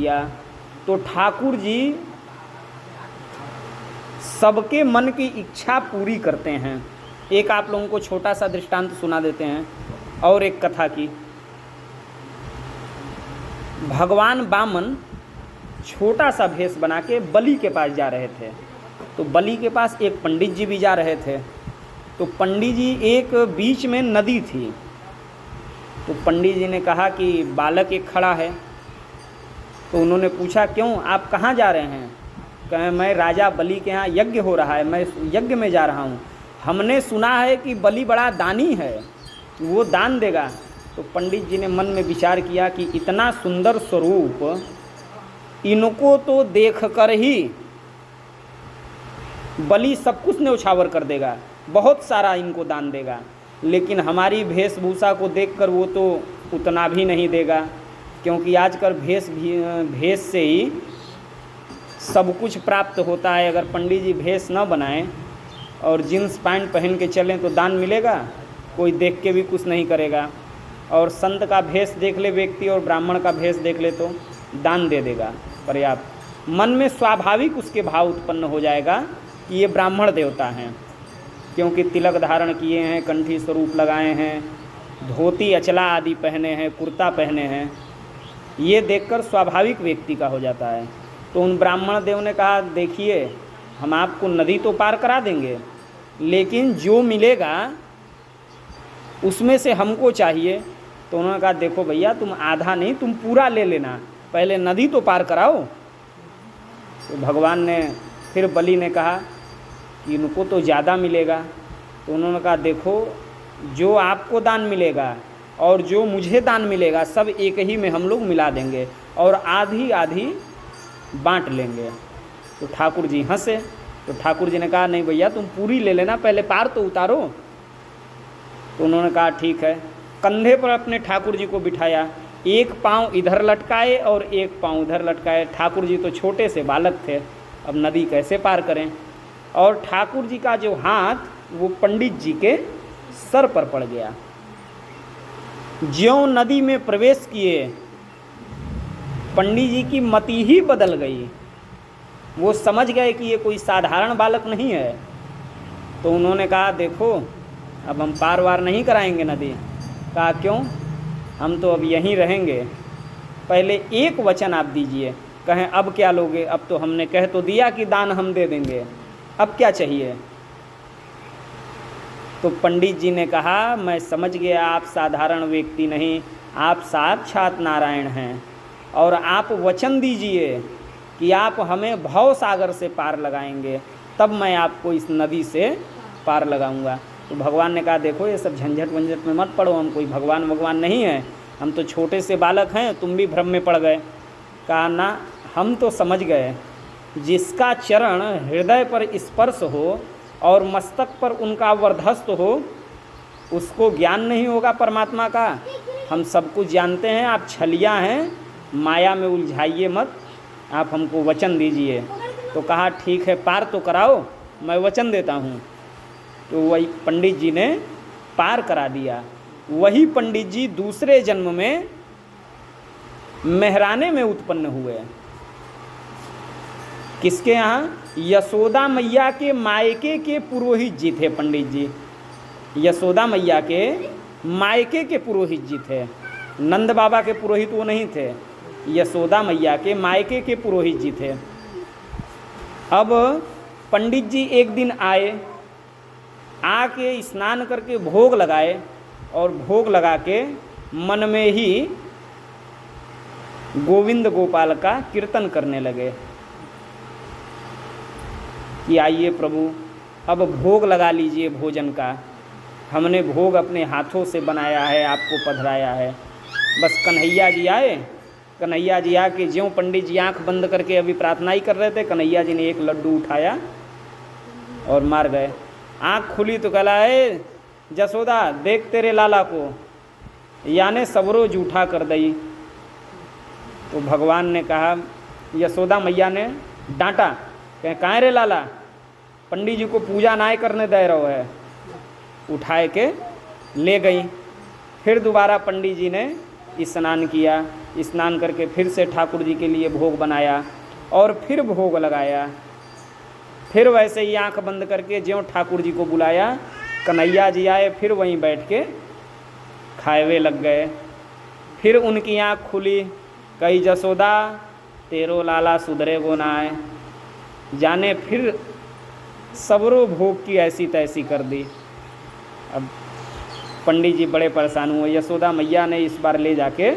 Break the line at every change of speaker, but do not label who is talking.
दिया। तो ठाकुर जी सबके मन की इच्छा पूरी करते हैं। एक आप लोगों को छोटा सा दृष्टांत सुना देते हैं और एक कथा की। भगवान वामन छोटा सा भेष बना के बलि के पास जा रहे थे। तो बलि के पास एक पंडित जी भी जा रहे थे। तो पंडित जी, एक बीच में नदी थी। तो पंडित जी ने कहा कि बालक एक खड़ा है। तो उन्होंने पूछा, क्यों, आप कहाँ जा रहे हैं? कहें, मैं राजा बलि के यहाँ यज्ञ हो रहा है, मैं यज्ञ में जा रहा हूँ। हमने सुना है कि बलि बड़ा दानी है, वो दान देगा। तो पंडित जी ने मन में विचार किया कि इतना सुंदर स्वरूप, इनको तो देखकर ही बलि सब कुछ न्यौछावर कर देगा, बहुत सारा इनको दान देगा। लेकिन हमारी वेशभूषा को देखकर वो तो उतना भी नहीं देगा, क्योंकि आजकल भेष से ही सब कुछ प्राप्त होता है। अगर पंडित जी भेष न बनाएं और जीन्स पैंट पहन के चलें तो दान मिलेगा? कोई देख के भी कुछ नहीं करेगा। और संत का भेष देख ले व्यक्ति और ब्राह्मण का भेष देख ले तो दान दे देगा पर्याप्त। मन में स्वाभाविक उसके भाव उत्पन्न हो जाएगा कि ये ब्राह्मण देवता हैं, क्योंकि तिलक धारण किए हैं, कंठी स्वरूप लगाए हैं, धोती अचला आदि पहने हैं, कुर्ता पहने हैं। ये देखकर स्वाभाविक व्यक्ति का हो जाता है। तो उन ब्राह्मण देव ने कहा, देखिए, हम आपको नदी तो पार करा देंगे, लेकिन जो मिलेगा उसमें से हमको चाहिए। तो उन्होंने कहा, देखो भैया, तुम आधा नहीं, तुम पूरा ले लेना, पहले नदी तो पार कराओ। तो भगवान ने, फिर बलि ने कहा कि इनको तो ज़्यादा मिलेगा। तो उन्होंने कहा, देखो, जो आपको दान मिलेगा और जो मुझे दान मिलेगा सब एक ही में हम लोग मिला देंगे और आधी आधी बांट लेंगे। तो ठाकुर जी हंसे। तो ठाकुर जी ने कहा, नहीं भैया, तुम पूरी ले लेना, पहले पार तो उतारो। तो उन्होंने कहा, ठीक है। कंधे पर अपने ठाकुर जी को बिठाया, एक पाँव इधर लटकाए और एक पाँव उधर लटकाए। ठाकुर जी तो छोटे से बालक थे, अब नदी कैसे पार करें? और ठाकुर जी का जो हाथ वो पंडित जी के सर पर पड़ गया। ज्यों नदी में प्रवेश किए, पंडित जी की मति ही बदल गई। वो समझ गए कि ये कोई साधारण बालक नहीं है। तो उन्होंने कहा, देखो, अब हम पार वार नहीं कराएंगे नदी। कहा, क्यों? हम तो अब यहीं रहेंगे, पहले एक वचन आप दीजिए। कहें, अब क्या लोगे? अब तो हमने कह तो दिया कि दान हम दे देंगे, अब क्या चाहिए? तो पंडित जी ने कहा, मैं समझ गया आप साधारण व्यक्ति नहीं, आप साक्षात नारायण हैं, और आप वचन दीजिए कि आप हमें भव सागर से पार लगाएंगे, तब मैं आपको इस नदी से पार लगाऊंगा। तो भगवान ने कहा, देखो, ये सब झंझट वंझट में मत पड़ो, हम कोई भगवान नहीं हैं, हम तो छोटे से बालक हैं, तुम भी भ्रम में पड़ गए। कहा, ना, हम तो समझ गए, जिसका चरण हृदय पर स्पर्श हो और मस्तक पर उनका वर्धस्त हो, उसको ज्ञान नहीं होगा परमात्मा का। हम सब कुछ जानते हैं, आप छलिया हैं, माया में उलझाइए मत, आप हमको वचन दीजिए। तो कहा, ठीक है, पार तो कराओ, मैं वचन देता हूँ। तो वही पंडित जी ने पार करा दिया। वही पंडित जी दूसरे जन्म में मेहराने में उत्पन्न हुए। किसके यहाँ? यशोदा मैया के मायके के पुरोहित जी थे पंडित जी। यशोदा मैया के मायके के पुरोहित जी थे, नंद बाबा के पुरोहित वो नहीं थे, यशोदा मैया के मायके के पुरोहित जी थे। अब पंडित जी एक दिन आए, आके स्नान करके भोग लगाए और भोग लगा के मन में ही गोविंद गोपाल का कीर्तन करने लगे कि आइए प्रभु, अब भोग लगा लीजिए भोजन का, हमने भोग अपने हाथों से बनाया है, आपको पधराया है। बस कन्हैया जी आए, कन्हैया जी आके ज्यों पंडित जी आंख बंद करके अभी प्रार्थना ही कर रहे थे, कन्हैया जी ने एक लड्डू उठाया और मार गए। आंख खुली तो कहला, है जसोदा, देख तेरे लाला को, याने सबरो जूठा कर दई। तो भगवान ने कहा, यशोदा मैया ने डांटा, कहें, काहे रे लाला, पंडित जी को पूजा ना करने दे रहो है। उठाए के ले गई। फिर दोबारा पंडित जी ने स्नान किया, स्नान करके फिर से ठाकुर जी के लिए भोग बनाया और फिर भोग लगाया। फिर वैसे ही आंख बंद करके ज्यों ठाकुर जी को बुलाया, कन्हैया जी आए, फिर वहीं बैठ के खाए लग गए। फिर उनकी आंख खुली, कही जसोदा तेरो लाला सुधरे गो नाय, जाने फिर सबरो भोग की ऐसी तैसी कर दी। अब पंडित जी बड़े परेशान हुए। यशोदा मैया ने इस बार ले जाके